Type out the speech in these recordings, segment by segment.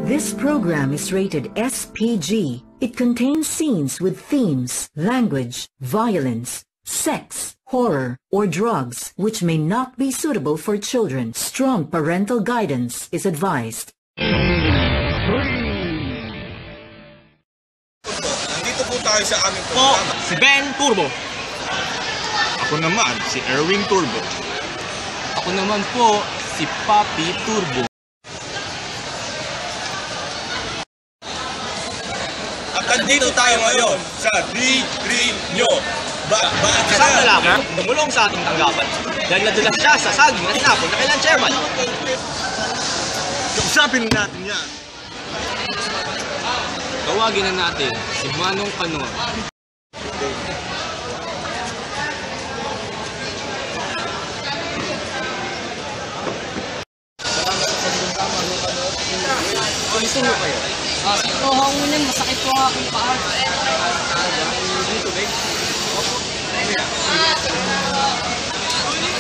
This program is rated SPG. It contains scenes with themes, language, violence, sex, horror, or drugs, which may not be suitable for children. Strong parental guidance is advised. Nandito po tayo sa aming po, si Ben Turbo. Ako naman, si Erwin Turbo. Ako naman po, si Papi Turbo. At nandito tayo ngayon sa Nyo. Isang lalaki, dumulong sa ating tanggapan. Dahil nadulas siya sa saging na tinapon na kailan chairman. Kausapin natin yan. Tawagin na natin si Manong Kanor. Gusto mo kayo? Ito ako niyan, masakit po ang aking paa.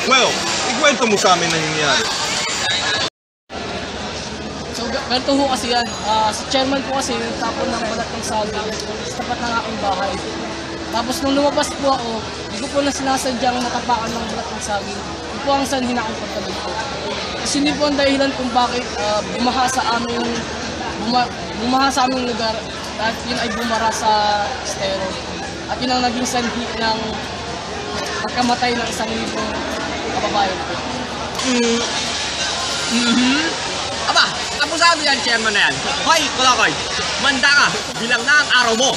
Well, ikwento mo sa amin na nangyayari. So, ganito ho kasi yan. Si chairman po kasi tapon ng balat ng saging sa tapat ng aking bahay. Tapos nung lumabas po ako, hindi ko po na sinasadyang natapakan ng balat ng saging. Ito po ang sanhi na aking pagkabit ko. Kasi hindi po ang dahilan kung bakit bumaha sa aming lugar at yun ay bumara sa estero. At yun ang naging sanhi ng pagkamatay ng 1,000 kababayan ko. Aba, abusado yan, chairman na yan. Hoy, Kulakoy, manda ka, bilang na ang araw mo.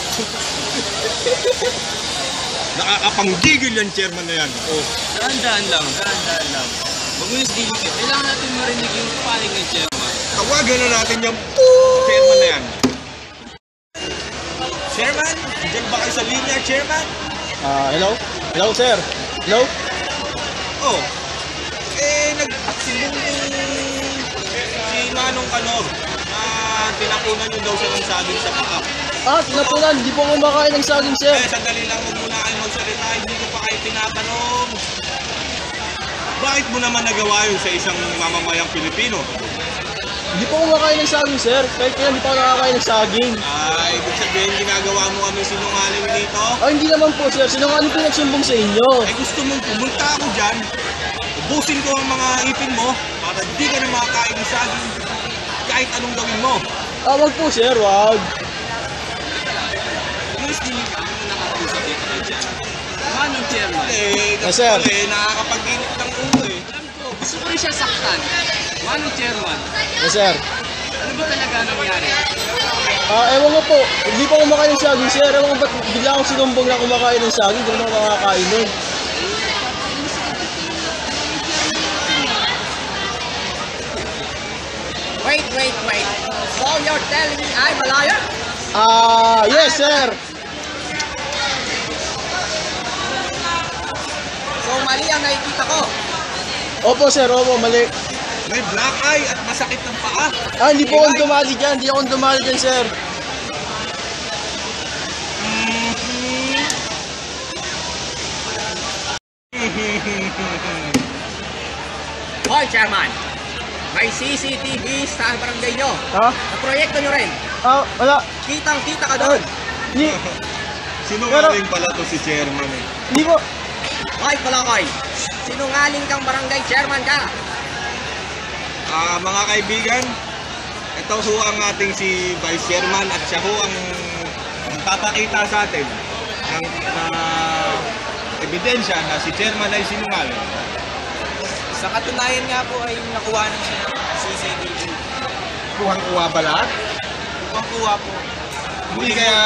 Nakakapanggigil yan, chairman na yan. Oh. Dahan-dahan lang. Magulis dilikit, kailangan natin marinig yung paling ng chairman. Tawagan na natin yung chairman na yan. Chairman? Diyan ba kayo sa linya, chairman? Hello? Hello, sir? Hello? Oh. Nagsimbong si Manong Kanor na tinapunan nyo daw siya ng saging sa paa. Tinapunan. Hindi po kumakain ng saging, sir. Sandali lang, huwag muna kayo magsalita. Hindi ko pa kayo tinatanong. Bakit mo naman nagawa yun sa isang mamamayang Pilipino? Hindi po kumakain ng saging, sir. Kahit kaya hindi po ako nakakain ng saging. Ibig sabihin, ginagawa mo kami sinungaling dito? Hindi naman po, sir. Sinungaling po nagsumbong sa inyo. Gusto mong pumunta ako dyan, ubusin ko ang mga ipin mo para di ka na makakain ng saging kahit anong gawin mo. Wag po, sir. Wag. Magulis dilikit, ano nakakusap dito kay chairman? Manong chairman. Sir. Nakakapag-init ng ulo eh. Alam ko, gusto ko rin siya saktan. Manong chairman, Yes, sir. ano ba talaga nangyari? Ewan ko po. Hindi po kumakain ng saging, sir. Ewan ko ba't bigla akong sinumbong na kumakain ng saging. Hindi naman makakain nun. Wait. So you're telling me I'm a liar? Yes, sir. So mali ang nakikita ko. Opo, sir. Opo, mali. May black eye at masakit ng paa. Hindi po akong dumali dyan. Hindi akong dumali dyan, sir. Hoy, chairman. May CCTV sa barangay nyo. Ha? Sa proyekto nyo rin. Wala. Kitang-kita ka doon. Hindi. Sinungaling pala to si chairman eh. Hindi po. Hoy, Kulakoy. Sinungaling kang barangay chairman ka. Mga kaibigan, ito ho ang ating si Vice Chairman at siya ho ang papakita sa atin ng ebidensya na si Chairman ay sinungaling. Sa katunayan nga po ay nakuha na siya ng CCTV. Kuhang-kuha ba lahat? Kuha po. Hindi kaya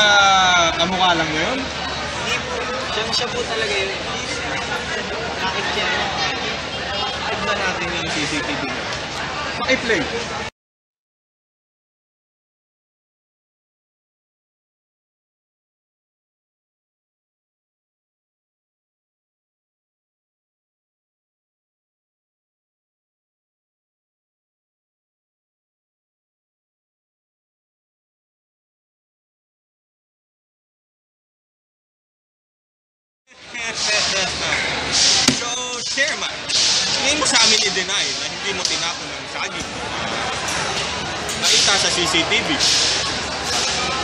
kamukha lang ngayon? Hindi po. Siya po talaga yun. Nakit siya. Tignan natin yung CCTV niya. Paki-play. So, Chairman, hindi mo sa amin i-deny na hindi mo tinapon ng saging. Nakita sa CCTV.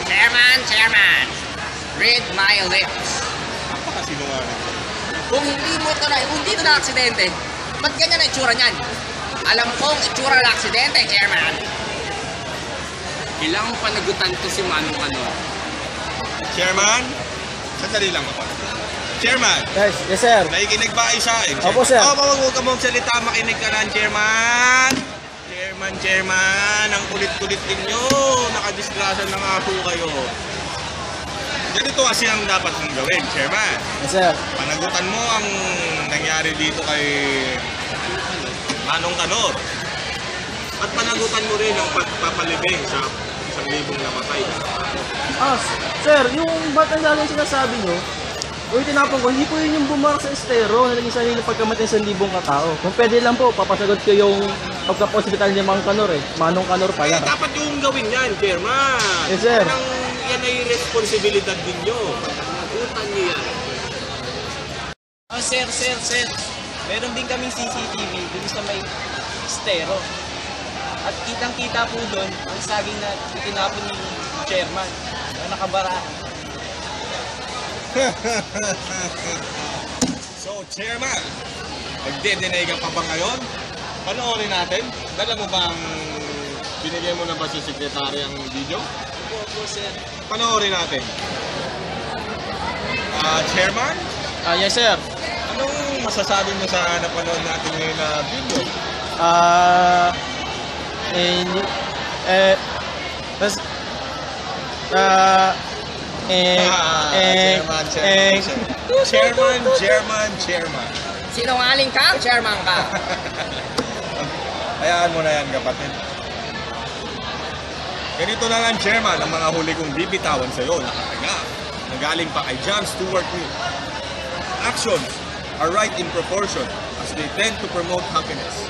Chairman, read my lips. Napakasinungaling. Kung hindi ito na aksidente, ba't ganyan ang itsura niyan? Alam kong itsura na aksidente, Chairman. Ilang panagutan to si Manong Kanor. Chairman, sandali lang ako. Chairman, Yes, sir. nakikinig ba kayo sa akin? Opo, sir. Huwag ka mong salita, makinig ka lang, Chairman. Chairman, ang kulit-kulit ninyo. Nakadisgrasya na nga po kayo. Ganito kasi ang dapat mong gawin, Chairman. Yes, sir. Panagutan mo ang nangyari dito kay Manong Kanor. At panagutan mo rin ang pagpapalibing sa 1,000 namatay. Sir, yung ba't ang lalo yung sinasabi nyo, o tinapon ko, hindi po yun yung bumark sa estero na naging sarili pagkamatay sa 1,000 katao. Kung pwede lang po, papasagot ko yung pagka-hospital ni Mang Kanor Manong Kanor pala. Kaya dapat yung gawin yan, Chairman. Yes, sir. Yan ay responsibilidad ninyo. Panagutan niyo yan. Sir. Meron din kaming CCTV dun sa may estero. At kitang-kita po doon ang saging na itinapon ni chairman na nakabara. So, Chairman, nagde-deny ka pa ba ngayon? Panoorin natin. Dala mo bang binigay mo na ba sa sekretary ang video? Opo, sir. Panoorin natin. Chairman, Yes, sir. anong masasabi mo sa napanood natin ngayon na video? Chairman. Sinungaling ka, Chairman ka. Hayaan mo na yan, kapatid. Ganito na lang, Chairman, ang mga huli kong bibitawan sa'yo. Nakataga. Nagaling pa kay John Stuart Mill. Actions are right in proportion as they tend to promote happiness.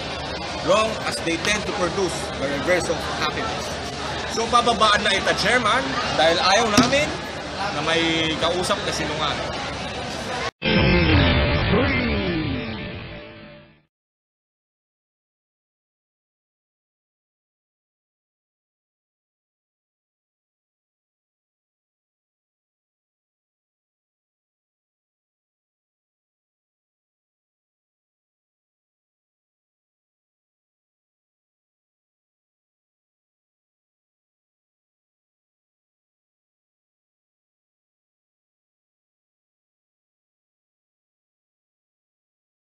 Wrong as they tend to produce the reverse of happiness. So, bababaan na ita, Chairman, dahil ayaw namin na may kausap na sinungaling.